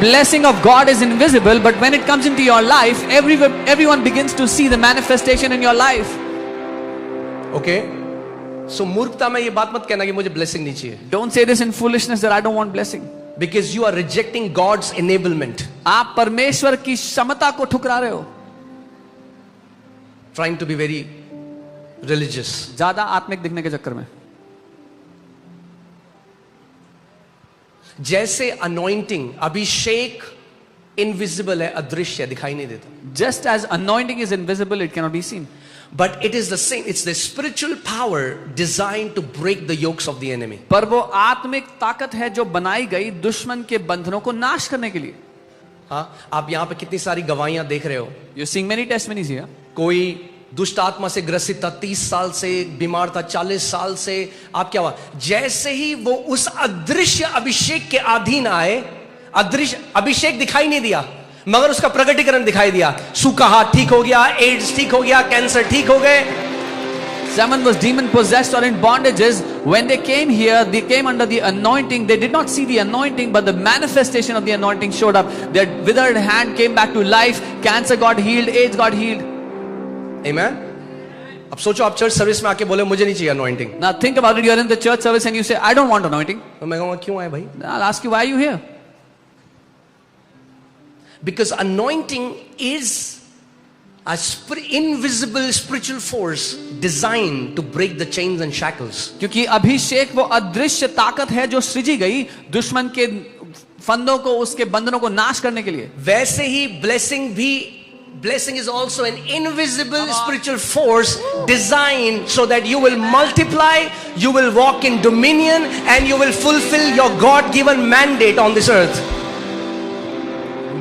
blessing of God is invisible, but when it comes into your life, everyone begins to see the manifestation in your life. Okay, so मूर्खता में ये बात मत कहना कि मुझे ब्लेसिंग नहीं चाहिए. Don't say this in foolishness that I don't want blessing. Because you are rejecting God's enablement. आप परमेश्वर की क्षमता को ठुकरा रहे हो. Trying to be very religious. ज्यादा आत्मिक दिखने के चक्कर में. जैसे anointing, अभिषेक इनविजिबल है, अदृश्य, दिखाई नहीं देता. Just as anointing is invisible, it cannot be seen. But it is the same. It's the spiritual power designed to break the yokes of the enemy. पर वो आत्मिक ताकत है जो बनाई गई दुश्मन के बंधनों को नाश करने के लिए. हाँ, आप यहाँ पे कितनी सारी गवाहियां देख रहे हो. You're seeing many testimonies here. कोई दुष्ट आत्मा से ग्रसित था, 30 साल से बीमार था, 40 साल से. आप क्या हुआ? जैसे ही वो उस अदृश्य अभिषेक के अधीन आए, अदृश्य अभिषेक दिखाई नहीं दिया मगर उसका प्रकटीकरण दिखाई दिया. सूखा हाथ ठीक हो गया, एड्स ठीक हो गया, कैंसर ठीक हो गए. Someone was demon possessed or in bondages. When they came here, they came under the anointing. They did not see the anointing, but the manifestation of the anointing showed up. Their withered hand came back to life. Cancer got healed, AIDS got healed. Amen. अब सोचो आप church service में आके बोले मुझे नहीं चाहिए anointing. Now think about it. You are in the church service and you say, I don't want anointing. तो मैं कहूँगा क्यों आए भाई? I'll ask you, why are you here? Because anointing is a invisible spiritual force designed to break the chains and shackles. क्योंकि अभिषेक वो अदृश्य ताकत है जो सृजी गई दुश्मन के फंदों को, उसके बंधनों को नाश करने के लिए. वैसे ही blessing is also an invisible spiritual force designed so that you will multiply, you will walk in dominion, and you will fulfill your God-given mandate on this earth.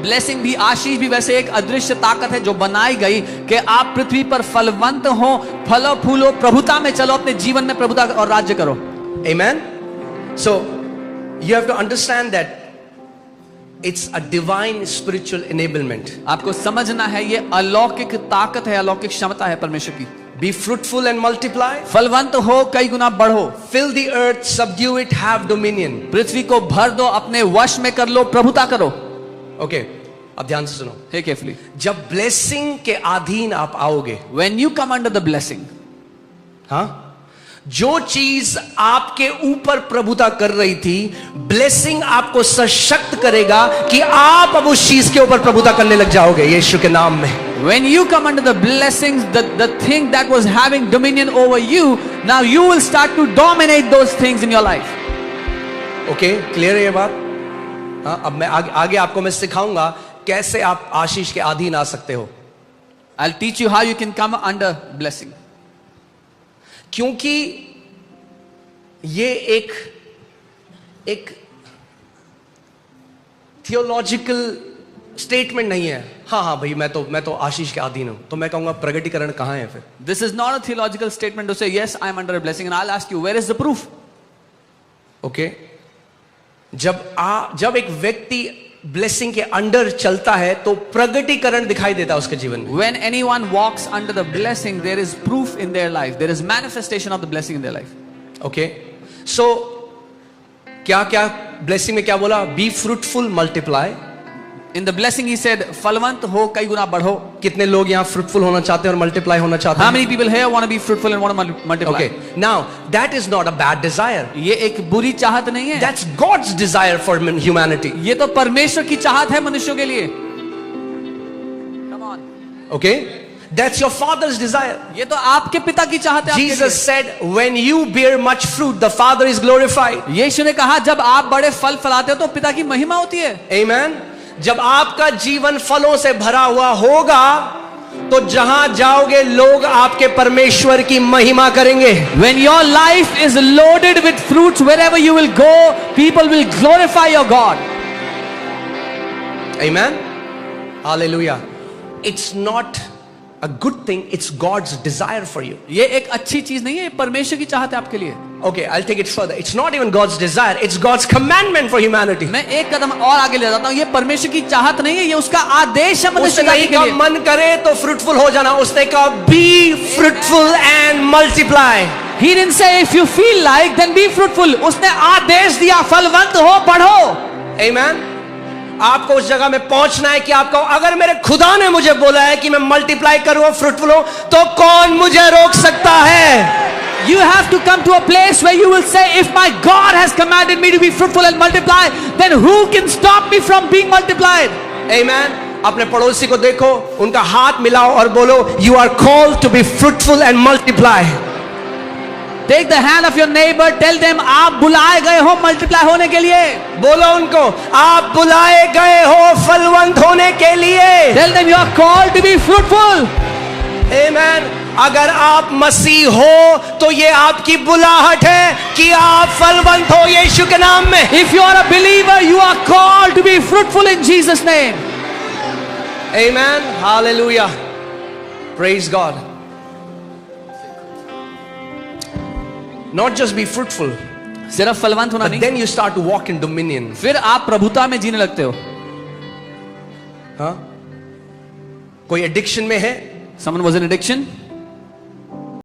Blessing भी, आशीष भी वैसे एक अदृश्य ताकत है जो बनाई गई कि आप पृथ्वी पर फलवंत हो, फलो फूलो, प्रभुता में चलो, अपने जीवन में प्रभुता और राज्य करो. Amen. So you have to understand that it's a divine spiritual enablement. आपको समझना है ये अलौकिक ताकत है, अलौकिक क्षमता है परमेश्वर की. Be fruitful and multiply. फलवंत हो, कई गुना बढ़ो. Fill the earth, subdue it, have dominion. पृथ्वी को भर दो, अपने वश में कर लो, प्रभुता करो. ओके, अब ध्यान से सुनो. Hey, carefully. जब ब्लेसिंग के अधीन आप आओगे, When you come under the blessing, हाँ, जो चीज आपके ऊपर प्रभुता कर रही थी, ब्लेसिंग आपको सशक्त करेगा कि आप अब उस चीज के ऊपर प्रभुता करने लग जाओगे यीशु के नाम में. when you come under the blessings, the thing that was having dominion over you, now you will start to dominate those things in your life. Okay, clear है ये बात? हाँ, अब मैं आगे आपको मैं सिखाऊंगा कैसे आप आशीष के अधीन आ सकते हो. I'll teach you how you can come under blessing. क्योंकि ये एक थियोलॉजिकल स्टेटमेंट नहीं है. हाँ भाई, मैं तो आशीष के अधीन हूं. तो मैं कहूंगा प्रगटीकरण कहां है फिर? This is not a theological statement to say yes, I am under a blessing, and I'll ask you, where is the proof? Okay, जब एक व्यक्ति ब्लेसिंग के अंडर चलता है तो प्रगटीकरण दिखाई देता है उसके जीवन में. When anyone walks under the blessing, there is proof in their life. There is manifestation of the blessing in their life. Okay, so क्या ब्लेसिंग में क्या बोला? Be fruitful, multiply. In the blessing he said, फलवंत हो, कई गुना बढ़ो. कितने लोग यहाँ फ्रूटफुल होना चाहते हैं और मल्टीप्लाई होना चाहते हैं? How many people here want to be fruitful and want to multiply? Okay, now that is not a bad desire. ये एक बुरी चाहत नहीं है. That's God's desire for humanity. ये तो परमेश्वर की चाहत है मनुष्यों के लिए. Come on. Okay, that's your father's desire. ये तो आपके पिता की चाहत है आपके लिए. Jesus said, when you bear much fruit, the Father is glorified. यीशु ने कहा, जब आप बड़े फल फलाते हो तो पिता की महिमा होती है. Amen. जब आपका जीवन फलों से भरा हुआ होगा तो जहां जाओगे लोग आपके परमेश्वर की महिमा करेंगे. When your life is loaded with fruits, wherever you will go, people will glorify your God. Amen. Hallelujah. It's not a good thing, it's God's desire for you. ये एक अच्छी चीज नहीं है, परमेश्वर की चाहत है आपके लिए. Okay, I'll take it further. It's not even God's desire, it's God's commandment for humanity. मैं एक कदम और आगे ले जाता हूँ. ये परमेश्वर की चाहत नहीं है, ये उसका आदेश है मनुष्य उसने के लिए. मन करे तो फ्रूटफुल हो जाना. उसने कहा be fruitful and multiply. He didn't say if you feel like then be fruitful. उसने आदेश दिया, फलवंत हो, बढ़ो. Amen. आपको उस जगह में पहुंचना है कि आपको, अगर मेरे खुदा ने मुझे बोला है कि मैं मल्टीप्लाई करूं, फ्रूटफुल हूं, तो कौन मुझे रोक सकता है? You have to come to a place where you will say, if my God has commanded me to be fruitful and multiply, then who can stop me from being multiplied? Amen. अपने पड़ोसी को देखो, उनका हाथ मिलाओ और बोलो, you are called to be fruitful and multiply. Take the hand of your neighbor, tell them, आप बुलाए गए हो मल्टीप्लाई होने के लिए. बोलो उनको, आप बुलाए गए हो फलवंत होने के लिए. Tell them you are called to be fruitful. Amen. अगर आप मसीह हो तो ये आपकी बुलाहट है कि आप फलवंत हो यीशु के नाम में. If you are a believer, you are called to be fruitful in Jesus' name. Amen. Hallelujah. Praise God. Not just be fruitful, सिर्फ फलवंत होना but नहीं, then you start to walk in dominion. फिर आप प्रभुता में जीने लगते हो. हाँ? कोई एडिक्शन में है, Someone was in addiction.